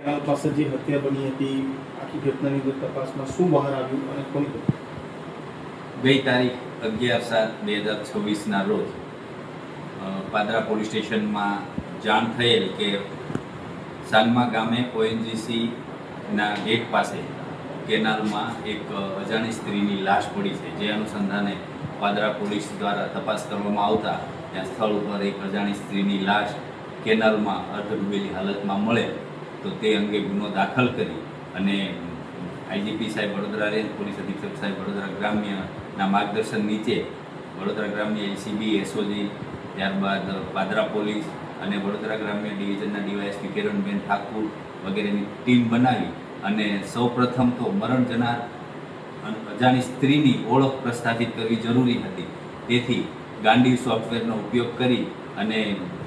પાસે જે હત્યા બની હતી આખી ઘટનાની અંદર તપાસમાં શું બહાર આવ્યું અને કોની ગઈ તારીખ 11/7/2026ના રોજ પાદરા પોલીસ સ્ટેશનમાં જાણ થયેલ કે સાનમા ગામે ONGCના ગેટ પાસે કેનાલમાં એક અજાણી સ્ત્રીની લાશ પડી છે, જે અનુસંધાને પાદરા પોલીસ દ્વારા તપાસ કરવામાં આવતા ત્યાં સ્થળ ઉપર એક અજાણી સ્ત્રીની લાશ કેનાલમાં અર્ધ ડૂબેલી હાલતમાં મળે તો તે અંગે ગુનો દાખલ કરી અને આઈજીપી સાહેબ વડોદરા રેન્જ પોલીસ અધિક્ષક સાહેબ વડોદરા ગ્રામ્યના માર્ગદર્શન નીચે વડોદરા ગ્રામ્ય એસીબી એસઓજી, ત્યારબાદ પાદરા પોલીસ અને વડોદરા ગ્રામ્ય ડિવિઝનના ડીવાયએસપી કિરણબેન ઠાકુર વગેરેની ટીમ બનાવી અને સૌપ્રથમ તો મરણ જનાર અજાણી સ્ત્રીની ઓળખ પ્રસ્થાપિત કરવી જરૂરી હતી. તેથી ગાંડી સોફ્ટવેરનો ઉપયોગ કરી અને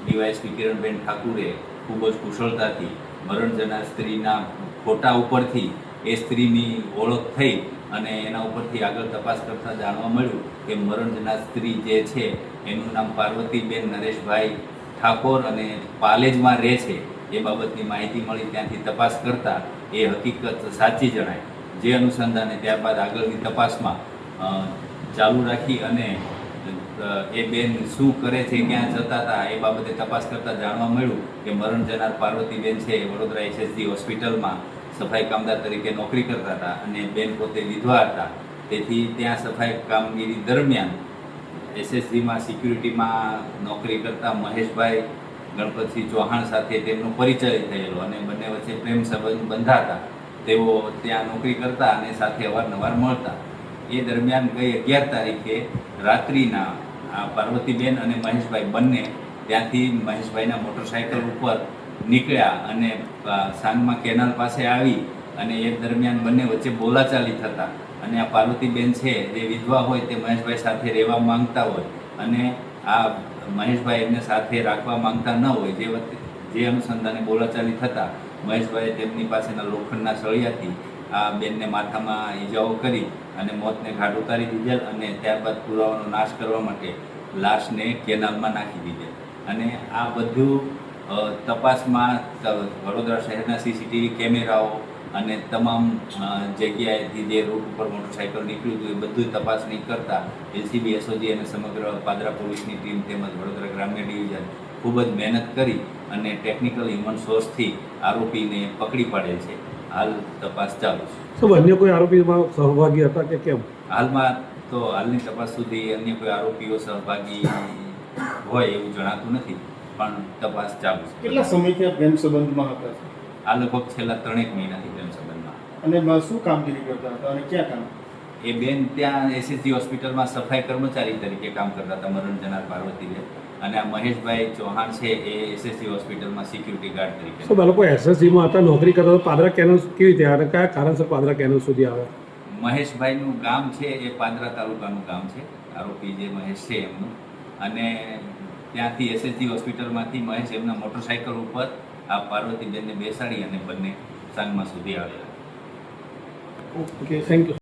ડીવાયએસપી કિરણબેન ઠાકુરે ખૂબ જ કુશળતાથી મરણ જનાર સ્ત્રીના ફોટા ઉપરથી એ સ્ત્રીની ઓળખ થઈ અને એના ઉપરથી આગળ તપાસ કરતાં જાણવા મળ્યું કે મરણ જનાર સ્ત્રી જે છે એનું નામ પાર્વતીબેન નરેશભાઈ ઠાકોર અને પાલેજમાં રહે છે. એ બાબતની માહિતી મળી, ત્યાંથી તપાસ કરતાં એ હકીકત સાચી જણાય. જે અનુસંધાને ત્યારબાદ આગળની તપાસમાં ચાલુ રાખી અને એ બેન શું કરે છે, ક્યાં જતા હતા એ બાબતે તપાસ કરતાં જાણવા મળ્યું કે મરણ જનાર પાર્વતીબેન છે વડોદરા SSG હોસ્પિટલમાં સફાઈ કામદાર તરીકે નોકરી કરતા હતા અને બેન પોતે વિધવા હતા. તેથી ત્યાં સફાઈ કામગીરી દરમિયાન SSGમાં સિક્યુરિટીમાં નોકરી કરતા મહેશભાઈ ગણપતસિંહ ચૌહાણ સાથે તેમનો પરિચય થયેલો અને બંને વચ્ચે પ્રેમ સંબંધ બંધાતા. તેઓ ત્યાં નોકરી કરતા અને સાથે અવારનવાર મળતા. એ દરમિયાન ગઈ 11 તારીખે રાત્રિના પાર્વતીબેન અને મહેશભાઈ બંને ત્યાંથી મહેશભાઈના મોટરસાઇકલ ઉપર નીકળ્યા અને સાનમા કેનાલ પાસે આવી અને એ દરમિયાન બંને વચ્ચે બોલાચાલી થતા અને આ પાર્વતીબેન છે જે વિધવા હોય તે મહેશભાઈ સાથે રહેવા માંગતા હોય અને આ મહેશભાઈ એમને સાથે રાખવા માંગતા ન હોય. જે અનુસંધાને બોલાચાલી થતાં મહેશભાઈએ તેમની પાસેના લોખંડના સળિયાથી આ બેનને માથામાં ઈજાઓ કરી અને મોતને ઘાટ ઉતારી દીધેલ અને ત્યારબાદ પુરાવાનો નાશ કરવા માટે લાશને કેનાલમાં નાખી દીધેલ. અને આ બધું તપાસમાં વડોદરા શહેરના CCTV કેમેરાઓ અને તમામ જગ્યાએથી જે રૂટ ઉપર મોટરસાઇકલ નીકળ્યું હતું એ બધું તપાસણી કરતાં એલસીબી એસઓજી અને સમગ્ર પાદરા પોલીસની ટીમ તેમજ વડોદરા ગ્રામ્ય ડિવિઝન ખૂબ જ મહેનત કરી અને ટેકનિકલ હ્યુમન સોર્સથી આરોપીને પકડી પાડેલ છે. હાલ તપાસ ચાલુ છે. શું અન્ય કોઈ આરોપીમાં સહભાગી હતા કે કેમ? હાલની તપાસ સુધી અન્ય કોઈ આરોપીઓ સહભાગી હોય એવું જણાતું નથી, પણ તપાસ ચાલુ છે. કેટલા સમયથી આ પ્રેમ સંબંધમાં હતા? આ લગભગ છેલ્લા 3 મહિનાથી પ્રેમ સંબંધમાં. અને શું કામગીરી કરતા હતા અને ક્યાં કામ? એ બેન ત્યાં SSG હોસ્પિટલમાં સફાઈ કર્મચારી તરીકે કામ કરતા હતા, મરણ જનાર પાર્વતીબેન. અને આ મહેશભાઈ ચૌહાણ છે એ SSG હોસ્પિટલમાં સિક્યુરિટી ગાર્ડ તરીકે. શું લોકો SSGમાં હતા, નોકરી કરતા હતા? પાદરા કેનાલ કેવી રીતે અને કયા કારણસર પાદરા કેનાલ સુધી આવ્યા? મહેશભાઈનું ગામ છે એ પાદરા તાલુકાનું ગામ છે, આરોપી જે મહેશ છે એમનું. અને ત્યાંથી SSG હોસ્પિટલમાંથી મહેશ એમના મોટરસાઇકલ ઉપર આ પાર્વતીબેનને બેસાડી અને બંને સાંજમાં સુધી આવ્યા. Okay, thank you.